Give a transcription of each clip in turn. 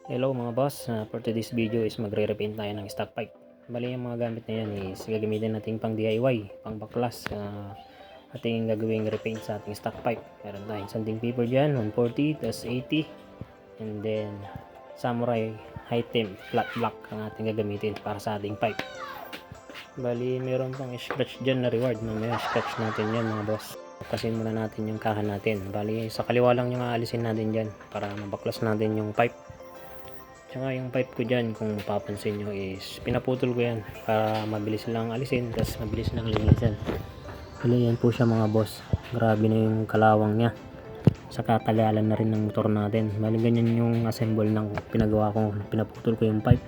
Hello mga boss, for today's video is magre-repaint tayo ng stock pipe. Bali yung mga gamit na yan is gagamitin natin pang DIY, pang baklas. Ating gagawing repaint sa ating stock pipe. Meron tayong sanding paper dyan, 140, tas 80. And then samurai high temp flat block ang ating gagamitin para sa ating pipe. Bali meron pang scratch dyan na reward. Mamaya scratch natin yan mga boss. Bukasin muna natin yung kahan natin. Bali sa kaliwa lang yung aalisin natin dyan para mabaklas natin yung pipe. Tsaka yung pipe ko dyan, kung mapapansin nyo is pinaputol ko yan para mabilis lang alisin, tas mabilis lang linisan. Bali yan po siya mga boss. Grabe na yung kalawang niya. Sa katagalan na rin ng motor natin. Bali ganyan yung assemble ng pinagawa ko. Pinaputol ko yung pipe.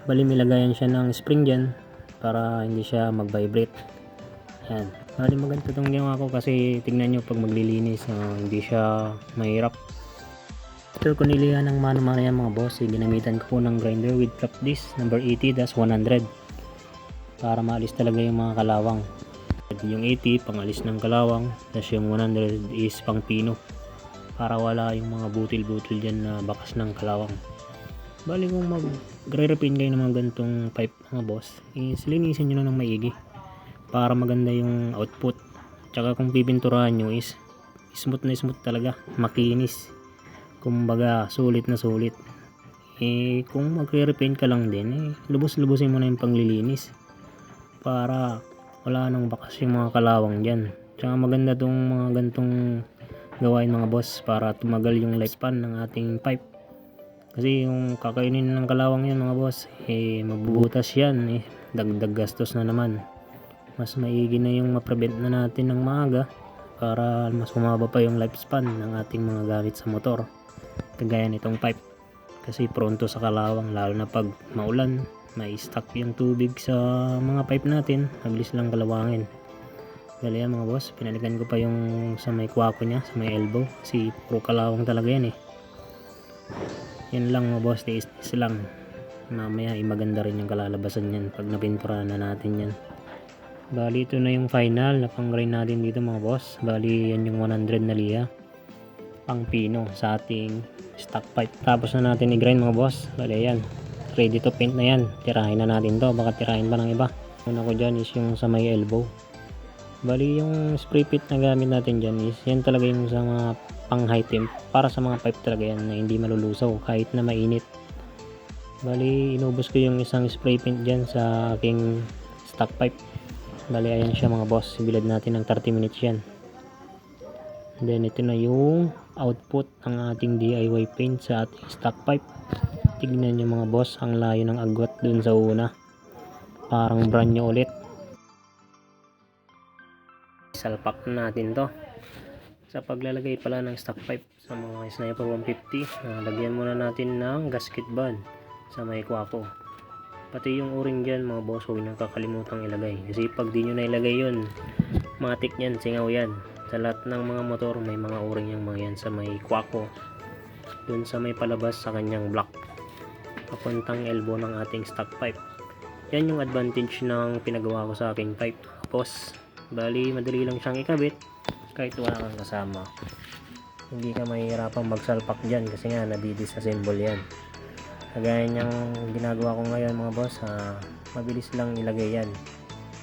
Bali may lagayan siya ng spring dyan para hindi siya mag-vibrate. Yan. Bali maganda itong ginawa ko kasi tignan nyo pag maglilinis, hindi siya mahirap. After ko nilihan ng mano-mano yan mga boss, ginamitan ko po ng grinder with flap disc number 80-100 para maalis talaga yung mga kalawang. Yung 80 pangalis ng kalawang, tas yung 100 is pang pino para wala yung mga butil-butil dyan na bakas ng kalawang. Bali kung magre-repaint kayo ng mga gantong pipe mga boss, is linisin nyo lang ng maigi para maganda yung output. Tsaka kung pipinturahan nyo is smooth na smooth talaga, makinis. Kumbaga sulit na sulit. Kung magre-repaint ka lang din, lubos-lubosin mo na yung panglilinis para wala nang bakas yung mga kalawang dyan. Tsaka maganda tong mga gantong gawain mga boss para tumagal yung lifespan ng ating pipe. Kasi yung kakainin ng kalawang yan mga boss, mabubutas yan, dagdag gastos na naman. Mas maigi na yung ma-prevent na natin ng maaga para mas humaba pa yung lifespan ng ating mga gamit sa motor. Kagaya nitong pipe kasi pronto sa kalawang, lalo na pag maulan, may stuck yung tubig sa mga pipe natin, mabilis lang kalawangin. Dali yan mga boss, pinalikan ko pa yung sa may kwako nya, sa may elbow kasi puro kalawang talaga yan yan lang mga boss, tiis lang. Mamaya maganda rin yung kalalabasan yan pag napinturahan na natin yan. Bali ito na yung final na pang grind natin dito mga boss. Bali yan yung 100 na liha pang pino sa ating stock pipe. Tapos na natin i-grind mga boss. Bali yan, ready to paint na yan. Tirahin na natin to, baka tirahin pa ng iba. Una ko dyan is yung sa may elbow. Bali yung spray paint na gamit natin dyan is yan talaga yung sa mga pang high temp, para sa mga pipe talaga yan na hindi malulusaw kahit na mainit. Bali inubos ko yung isang spray paint dyan sa aking stock pipe. Bali ayan siya mga boss, bilad natin ng 30 minutes yan. And then ito na yung output ng ating DIY paint sa ating stock pipe. Tignan nyo mga boss, ang layo ng agwat dun sa una, parang brand new ulit. Salpak na natin to. Sa paglalagay pala ng stock pipe sa mga Sniper 150, lagyan muna natin ng gasket band sa may kwako. Pati yung o-ring dyan mga boss, huwag nang kakalimutang ilagay kasi pag di nyo na ilagay yun, matik yan, singaw yan. Sa lahat ng mga motor may mga o-ring yung mga yan sa may kwako, dun sa may palabas sa kanyang block papuntang elbow ng ating stock pipe. Yan yung advantage ng pinagawa ko sa aking pipe boss. Bali madali lang siyang ikabit kahit wala kang kasama. Hindi ka mahihirapang magsalpak dyan kasi nga nadidisassemble yan. Kagaya niyang ginagawa ko ngayon mga boss, mabilis lang ilagay yan.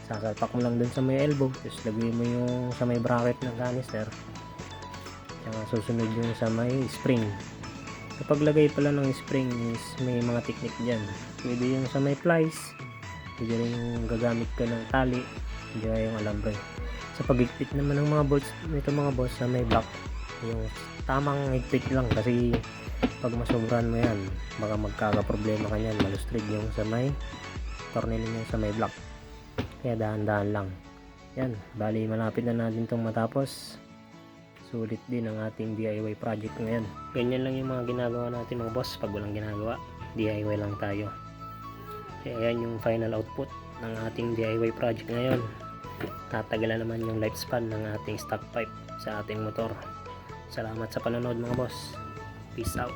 Sasalpak mo lang dun sa may elbow, tapos lagay mo yung sa may bracket ng canister, tsaka susunod yung sa may spring. Kapag lagay pala ng spring is may mga technique dyan. Pwede yung sa may plies, pwede rin yung gagamit ka ng tali, pwede yung alambre. Sa pagigpit naman ng mga bolts nito mga boss sa may block, yung tamang higpit lang kasi pag masobran mo yan baka magkakaproblema ka yan, malustrig yung sa may tornilyo nyo sa may block. Kaya dahan-dahan lang yan. Bali malapit na natin itong matapos. Sulit din ang ating DIY project ngayon. Ganyan lang yung mga ginagawa natin mga boss. Pag walang ginagawa, DIY lang tayo. Kaya yan yung final output ng ating DIY project ngayon. Tatagalan naman yung lifespan ng ating stock pipe sa ating motor. Salamat sa panonood mga boss. Peace out.